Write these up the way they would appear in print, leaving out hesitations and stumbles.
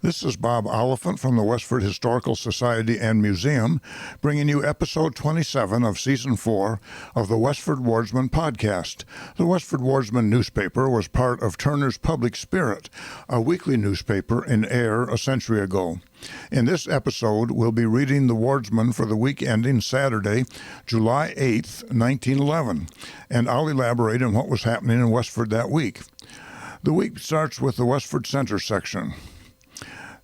This is Bob Oliphant from the Westford Historical Society and Museum, bringing you episode 27 of season 4 of the Westford Wardsman podcast. The Westford Wardsman newspaper was part of Turner's Public Spirit, a weekly newspaper in Ayer a century ago. In this episode, we'll be reading the Wardsman for the week ending Saturday, July 8th, 1911, and I'll elaborate on what was happening in Westford that week. The week starts with the Westford Center section.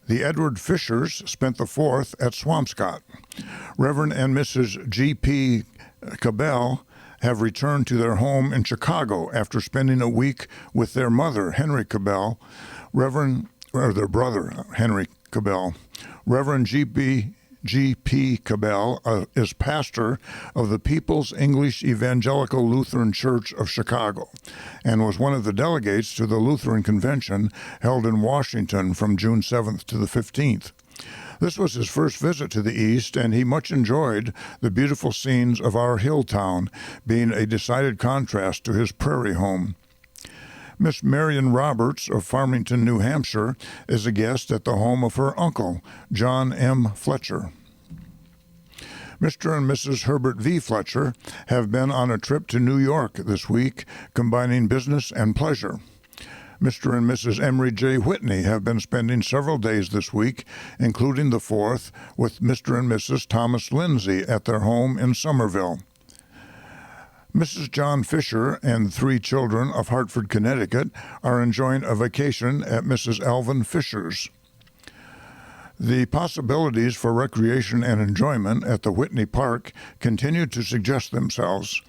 The Edward Fishers spent the 4th at Swampscott. Reverend and Mrs. G.P. Cabell have returned to their home in Chicago after spending a week with their mother, Henry Cabell, their brother, Henry Cabell. Reverend G.P. Cabell is pastor of the People's English Evangelical Lutheran Church of Chicago and was one of the delegates to the Lutheran Convention held in Washington from June 7th to the 15th. This was his first visit to the East, and he much enjoyed the beautiful scenes of our hill town, being a decided contrast to his prairie home. Miss Marion Roberts of Farmington, New Hampshire, is a guest at the home of her uncle, John M. Fletcher. Mr. and Mrs. Herbert V. Fletcher have been on a trip to New York this week, combining business and pleasure. Mr. and Mrs. Emery J. Whitney have been spending several days this week, including the 4th, with Mr. and Mrs. Thomas Lindsay at their home in Somerville. Mrs. John Fisher and 3 children of Hartford, Connecticut, are enjoying a vacation at Mrs. Alvin Fisher's. The possibilities for recreation and enjoyment at the Whitney Park continue to suggest themselves.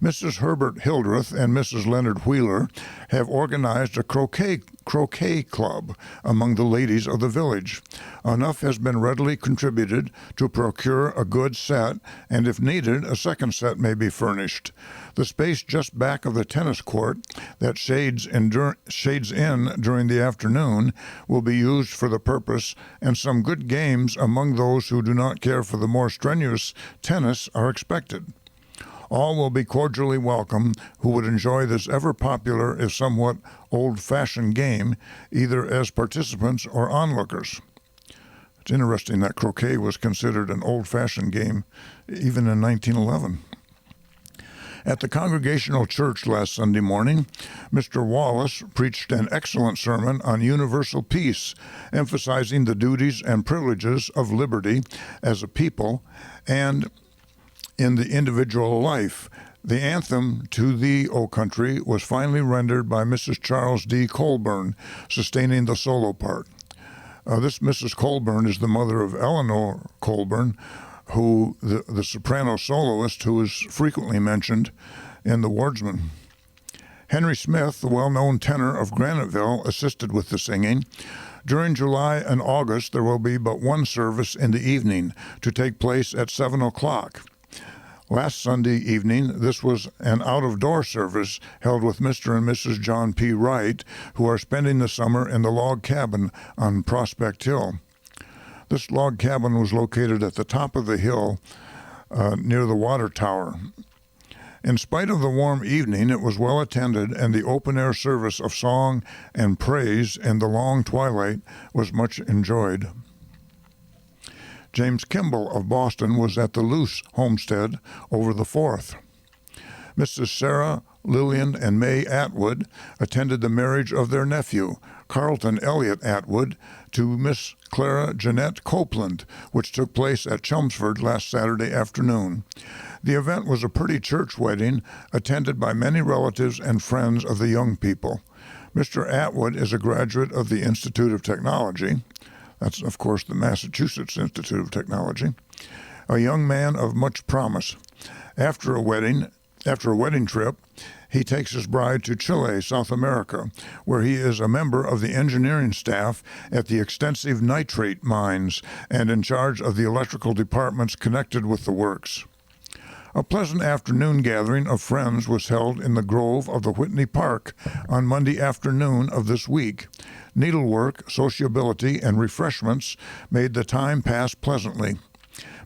Mrs. Herbert Hildreth and Mrs. Leonard Wheeler have organized a croquet club among the ladies of the village. Enough has been readily contributed to procure a good set, and if needed, a second set may be furnished. The space just back of the tennis court that shades in during the afternoon will be used for the purpose, and some good games among those who do not care for the more strenuous tennis are expected. All will be cordially welcome who would enjoy this ever-popular, if somewhat old-fashioned game, either as participants or onlookers. It's interesting that croquet was considered an old-fashioned game even in 1911. At the Congregational Church last Sunday morning, Mr. Wallace preached an excellent sermon on universal peace, emphasizing the duties and privileges of liberty as a people and in the individual life. The anthem, "To Thee, O Country," was finally rendered by Mrs. Charles D. Colburn, sustaining the solo part. This Mrs. Colburn is the mother of Eleanor Colburn, who the soprano soloist who is frequently mentioned in the Wardsman. Henry Smith, the well-known tenor of Graniteville, assisted with the singing. During July and August, there will be but one service in the evening to take place at 7 o'clock. Last Sunday evening, this was an out-of-door service held with Mr. and Mrs. John P. Wright, who are spending the summer in the log cabin on Prospect Hill. This log cabin was located at the top of the hill near the water tower. In spite of the warm evening, it was well attended, and the open-air service of song and praise in the long twilight was much enjoyed. James Kimball of Boston was at the Luce homestead over the 4th. Mrs. Sarah, Lillian, and May Atwood attended the marriage of their nephew, Carlton Elliott Atwood, to Miss Clara Jeanette Copeland, which took place at Chelmsford last Saturday afternoon. The event was a pretty church wedding attended by many relatives and friends of the young people. Mr. Atwood is a graduate of the Institute of Technology. That's, of course, the Massachusetts Institute of Technology. A young man of much promise. After a wedding trip, he takes his bride to Chile, South America, where he is a member of the engineering staff at the extensive nitrate mines and in charge of the electrical departments connected with the works. A pleasant afternoon gathering of friends was held in the grove of the Whitney Park on Monday afternoon of this week. Needlework, sociability, and refreshments made the time pass pleasantly.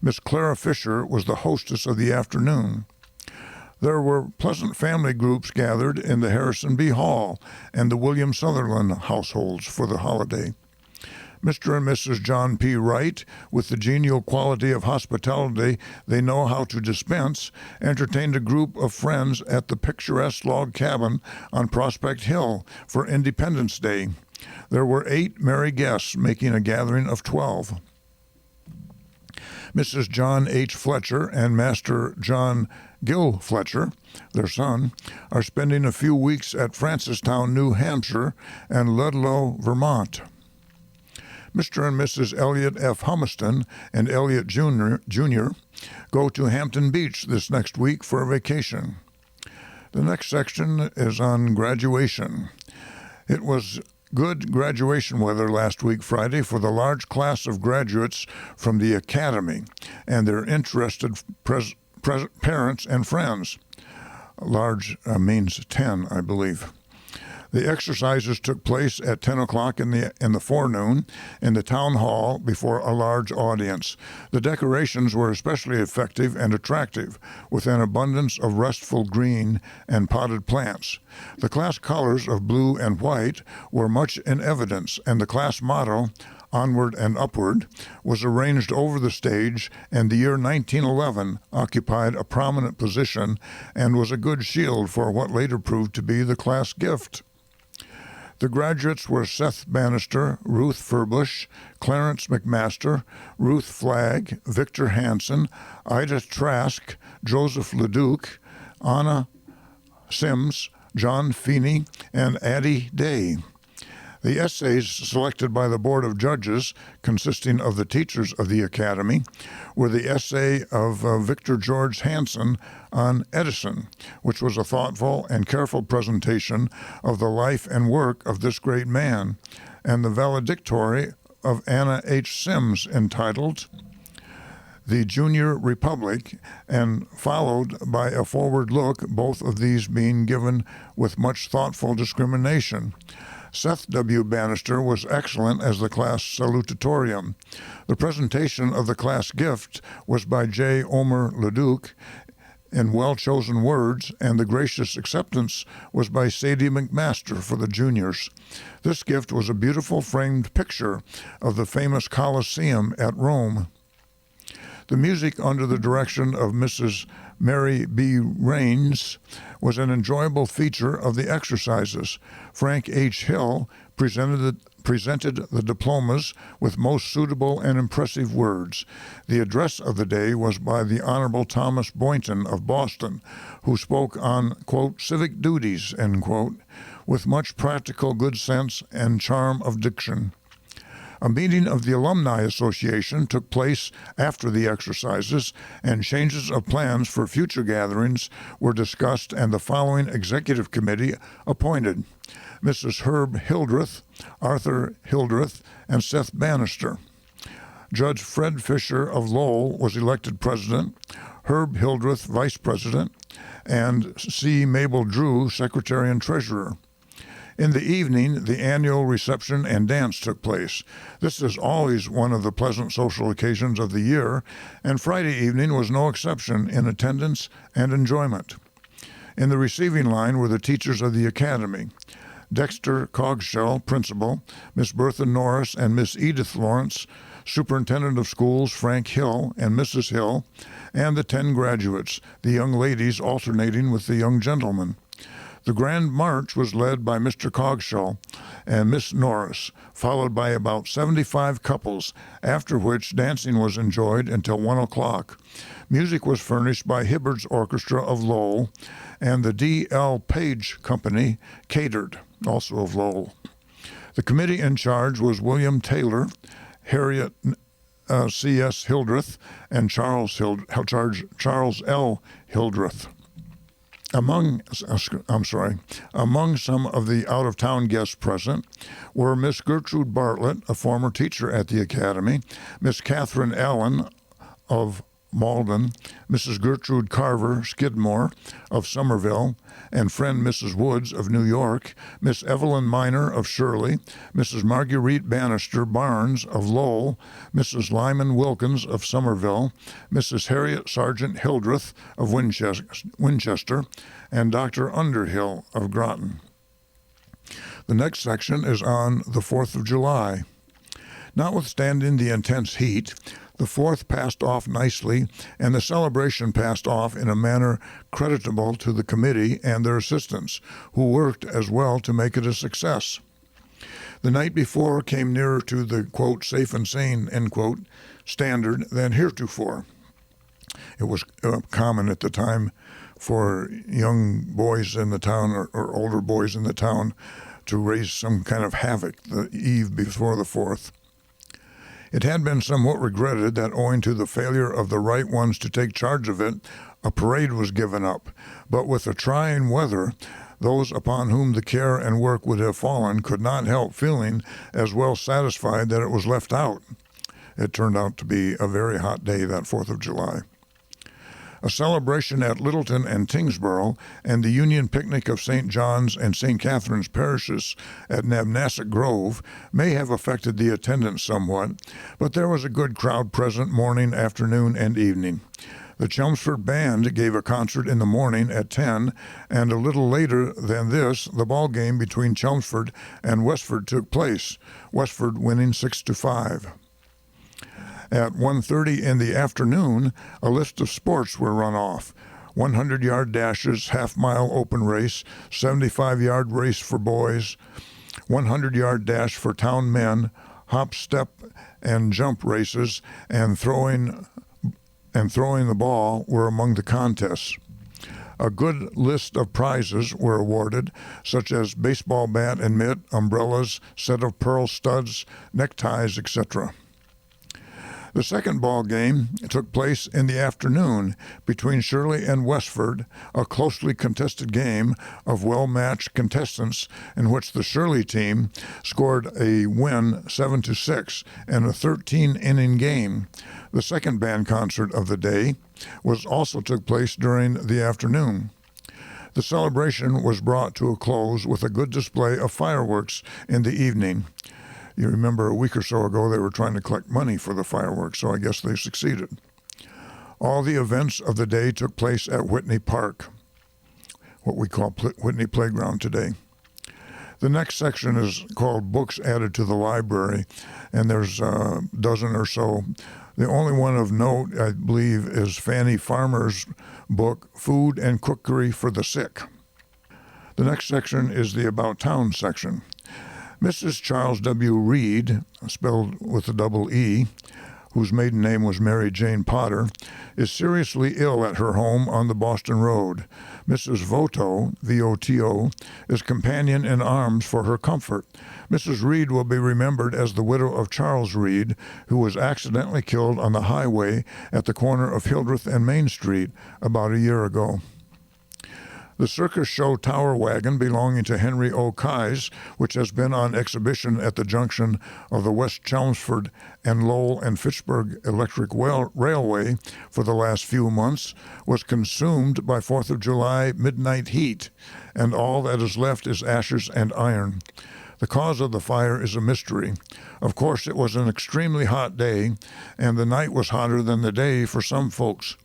Miss Clara Fisher was the hostess of the afternoon. There were pleasant family groups gathered in the Harrison B. Hall and the William Sutherland households for the holiday. Mr. and Mrs. John P. Wright, with the genial quality of hospitality they know how to dispense, entertained a group of friends at the picturesque log cabin on Prospect Hill for Independence Day. There were 8 merry guests, making a gathering of 12. Mrs. John H. Fletcher and Master John Gill Fletcher, their son, are spending a few weeks at Francistown, New Hampshire, and Ludlow, Vermont. Mr. and Mrs. Elliot F. Humiston and Elliot Jr. go to Hampton Beach this next week for a vacation. The next section is on graduation. It was good graduation weather last week Friday for the large class of graduates from the Academy and their interested parents and friends. Large means 10, I believe. The exercises took place at 10 o'clock in the forenoon in the town hall before a large audience. The decorations were especially effective and attractive, with an abundance of restful green and potted plants. The class colors of blue and white were much in evidence, and the class motto, Onward and Upward, was arranged over the stage, and the year 1911 occupied a prominent position and was a good shield for what later proved to be the class gift. The graduates were Seth Bannister, Ruth Furbush, Clarence McMaster, Ruth Flagg, Victor Hansen, Ida Trask, Joseph Leduc, Anna Sims, John Feeney, and Addie Day. The essays selected by the Board of Judges, consisting of the teachers of the Academy, were the essay of Victor George Hansen on Edison, which was a thoughtful and careful presentation of the life and work of this great man, and the valedictory of Anna H. Sims entitled The Junior Republic, and followed by a forward look, both of these being given with much thoughtful discrimination. Seth W. Bannister was excellent as the class salutatorium. The presentation of the class gift was by J. Omer Leduc in well-chosen words, and the gracious acceptance was by Sadie McMaster for the juniors. This gift was a beautiful framed picture of the famous Colosseum at Rome. The music, under the direction of Mrs. Mary B. Raines, was an enjoyable feature of the exercises. Frank H. Hill presented the diplomas with most suitable and impressive words. The address of the day was by the Honorable Thomas Boynton of Boston, who spoke on, quote, civic duties, end quote, with much practical good sense and charm of diction. A meeting of the Alumni Association took place after the exercises, and changes of plans for future gatherings were discussed, and the following executive committee appointed: Mrs. Herb Hildreth, Arthur Hildreth, and Seth Bannister. Judge Fred Fisher of Lowell was elected president, Herb Hildreth vice president, and C. Mabel Drew secretary and treasurer. In the evening, the annual reception and dance took place. This is always one of the pleasant social occasions of the year, and Friday evening was no exception in attendance and enjoyment. In the receiving line were the teachers of the Academy: Dexter Cogshell, principal, Miss Bertha Norris and Miss Edith Lawrence, superintendent of schools Frank Hill and Mrs. Hill, and the 10 graduates, the young ladies alternating with the young gentlemen. The grand march was led by Mr. Cogshell and Miss Norris, followed by about 75 couples, after which dancing was enjoyed until 1 o'clock. Music was furnished by Hibbard's Orchestra of Lowell, and the D.L. Page Company catered, also of Lowell. The committee in charge was William Taylor, Harriet C.S. Hildreth, and Charles L. Hildreth. Among some of the out-of-town guests present were Miss Gertrude Bartlett, a former teacher at the Academy, Miss Catherine Allen of Malden, Mrs. Gertrude Carver Skidmore of Somerville, and friend Mrs. Woods of New York, Miss Evelyn Miner of Shirley, Mrs. Marguerite Bannister Barnes of Lowell, Mrs. Lyman Wilkins of Somerville, Mrs. Harriet Sargent Hildreth of Winchester, and Dr. Underhill of Groton. The next section is on the 4th of July. Notwithstanding the intense heat, the 4th passed off nicely, and the celebration passed off in a manner creditable to the committee and their assistants, who worked as well to make it a success. The night before came nearer to the, quote, safe and sane, end quote, standard than heretofore. It was common at the time for young boys in the town or older boys in the town to raise some kind of havoc the eve before the 4th. It had been somewhat regretted that, owing to the failure of the right ones to take charge of it, a parade was given up, but with the trying weather, those upon whom the care and work would have fallen could not help feeling as well satisfied that it was left out. It turned out to be a very hot day, that 4th of July. A celebration at Littleton and Tingsboro and the Union Picnic of St. John's and St. Catherine's parishes at Nabnasset Grove may have affected the attendance somewhat, but there was a good crowd present morning, afternoon, and evening. The Chelmsford Band gave a concert in the morning at 10, and a little later than this, the ball game between Chelmsford and Westford took place, Westford winning 6-5. At 1:30 in the afternoon, a list of sports were run off. 100-yard dashes, half-mile open race, 75-yard race for boys, 100-yard dash for town men, hop, step, and jump races, and throwing the ball were among the contests. A good list of prizes were awarded, such as baseball bat and mitt, umbrellas, set of pearl studs, neckties, etc. The second ball game took place in the afternoon between Shirley and Westford, a closely contested game of well-matched contestants in which the Shirley team scored a win 7-6 in a 13-inning game. The second band concert of the day also took place during the afternoon. The celebration was brought to a close with a good display of fireworks in the evening. You remember a week or so ago they were trying to collect money for the fireworks, so I guess they succeeded. All the events of the day took place at Whitney Park, what we call Whitney Playground today. The next section is called Books Added to the Library, and there's a dozen or so. The only one of note, I believe, is Fanny Farmer's book, Food and Cookery for the Sick. The next section is the About Town section. Mrs. Charles W. Reed, spelled with a double E, whose maiden name was Mary Jane Potter, is seriously ill at her home on the Boston Road. Mrs. Voto, V-O-T-O, is companion in arms for her comfort. Mrs. Reed will be remembered as the widow of Charles Reed, who was accidentally killed on the highway at the corner of Hildreth and Main Street about a year ago. The circus show Tower Wagon belonging to Henry O. Keyes, which has been on exhibition at the junction of the West Chelmsford and Lowell and Fitchburg Electric Railway for the last few months, was consumed by 4th of July midnight heat, and all that is left is ashes and iron. The cause of the fire is a mystery. Of course, it was an extremely hot day, and the night was hotter than the day for some folks.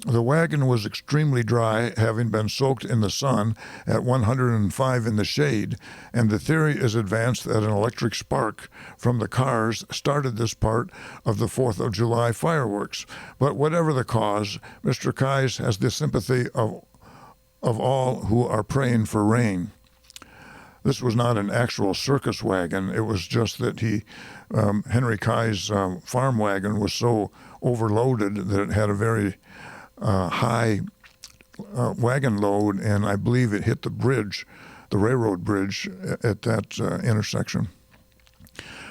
The wagon was extremely dry, having been soaked in the sun at 105 in the shade, and the theory is advanced that an electric spark from the cars started this part of the 4th of July fireworks. But whatever the cause, Mr. Keyes has the sympathy of all who are praying for rain. This was not an actual circus wagon. It was just that Henry Keyes' farm wagon was so overloaded that it had a very high wagon load, and I believe it hit the bridge, the railroad bridge at that intersection.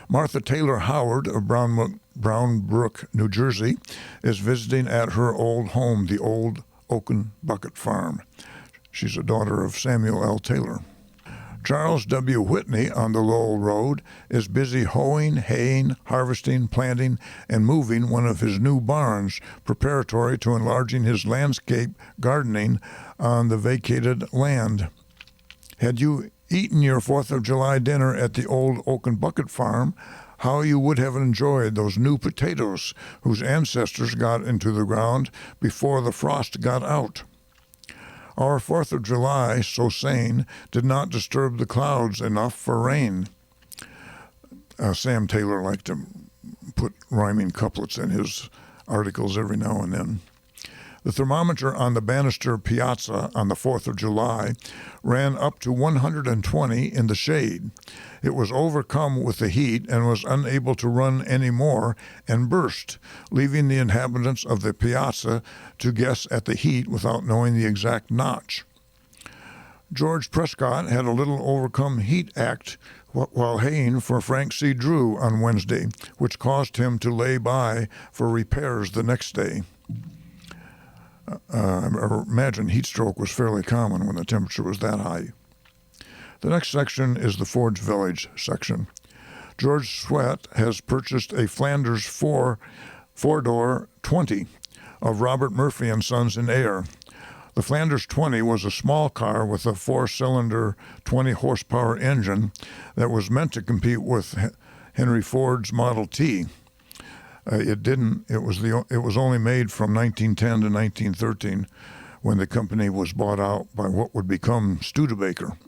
Martha Taylor Howard of Brown Brook, New Jersey, is visiting at her old home, the Old Oaken Bucket Farm. She's a daughter of Samuel L. Taylor. Charles W. Whitney on the Lowell Road is busy hoeing, haying, harvesting, planting, and moving one of his new barns, preparatory to enlarging his landscape gardening on the vacated land. Had you eaten your 4th of July dinner at the Old Oaken Bucket Farm, how you would have enjoyed those new potatoes whose ancestors got into the ground before the frost got out. Our 4th of July, so sane, did not disturb the clouds enough for rain. Sam Taylor liked to put rhyming couplets in his articles every now and then. The thermometer on the Bannister Piazza on the 4th of July ran up to 120 in the shade. It was overcome with the heat and was unable to run any more and burst, leaving the inhabitants of the piazza to guess at the heat without knowing the exact notch. George Prescott had a little overcome heat act while haying for Frank C. Drew on Wednesday, which caused him to lay by for repairs the next day. I imagine heat stroke was fairly common when the temperature was that high. The next section is the Forge Village section. George Sweat has purchased a Flanders four-door 20 of Robert Murphy and Sons in Ayer. The Flanders 20 was a small car with a four-cylinder 20-horsepower engine that was meant to compete with Henry Ford's Model T. It didn't. It was only made from 1910 to 1913, when the company was bought out by what would become Studebaker.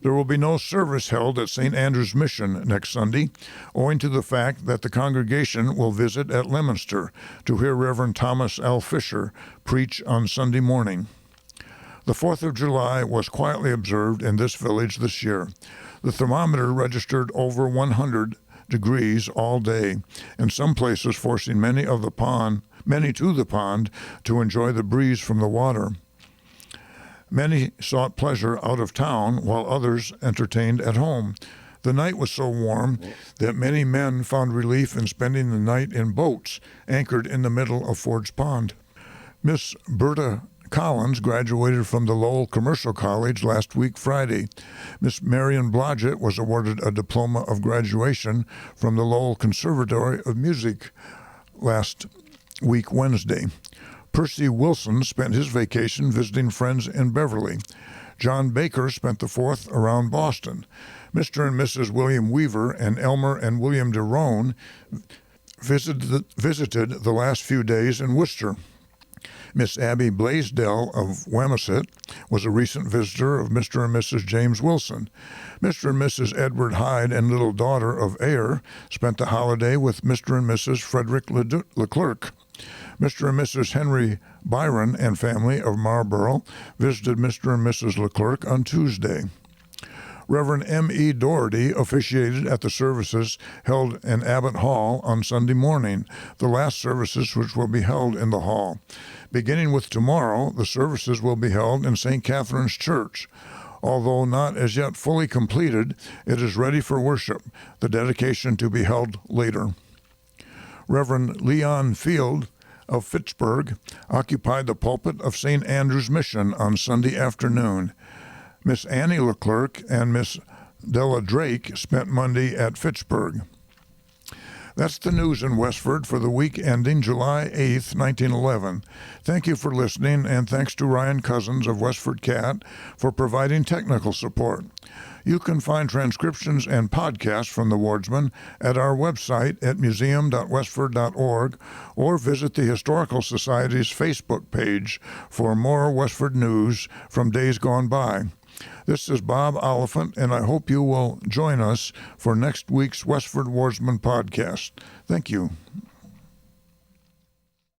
There will be no service held at St. Andrew's Mission next Sunday, owing to the fact that the congregation will visit at Leominster to hear Reverend Thomas L. Fisher preach on Sunday morning. The 4th of July was quietly observed in this village this year. The thermometer registered over 100 degrees all day, in some places forcing many to the pond to enjoy the breeze from the water. Many sought pleasure out of town, while others entertained at home. The night was so warm that many men found relief in spending the night in boats anchored in the middle of Ford's Pond. Miss Berta Collins graduated from the Lowell Commercial College last week Friday. Miss Marion Blodgett was awarded a diploma of graduation from the Lowell Conservatory of Music last week Wednesday. Percy Wilson spent his vacation visiting friends in Beverly. John Baker spent the 4th around Boston. Mr. and Mrs. William Weaver and Elmer and William DeRone visited the last few days in Worcester. Miss Abby Blaisdell of Wamisett was a recent visitor of Mr. and Mrs. James Wilson. Mr. and Mrs. Edward Hyde and little daughter of Ayer spent the holiday with Mr. and Mrs. Frederick Leclerc. Mr. and Mrs. Henry Byron and family of Marlborough visited Mr. and Mrs. Leclerc on Tuesday. Reverend M.E. Doherty officiated at the services held in Abbott Hall on Sunday morning, the last services which will be held in the hall. Beginning with tomorrow, the services will be held in St. Catherine's Church. Although not as yet fully completed, it is ready for worship, the dedication to be held later. Reverend Leon Field of Fitchburg occupied the pulpit of St. Andrew's Mission on Sunday afternoon. Miss Annie Leclerc and Miss Della Drake spent Monday at Fitchburg. That's the news in Westford for the week ending July 8th, 1911. Thank you for listening, and thanks to Ryan Cousins of WestfordCAT for providing technical support. You can find transcriptions and podcasts from the Wardsman at our website at museum.westford.org or visit the Historical Society's Facebook page for more Westford news from days gone by. This is Bob Oliphant, and I hope you will join us for next week's Westford Wardsman podcast. Thank you.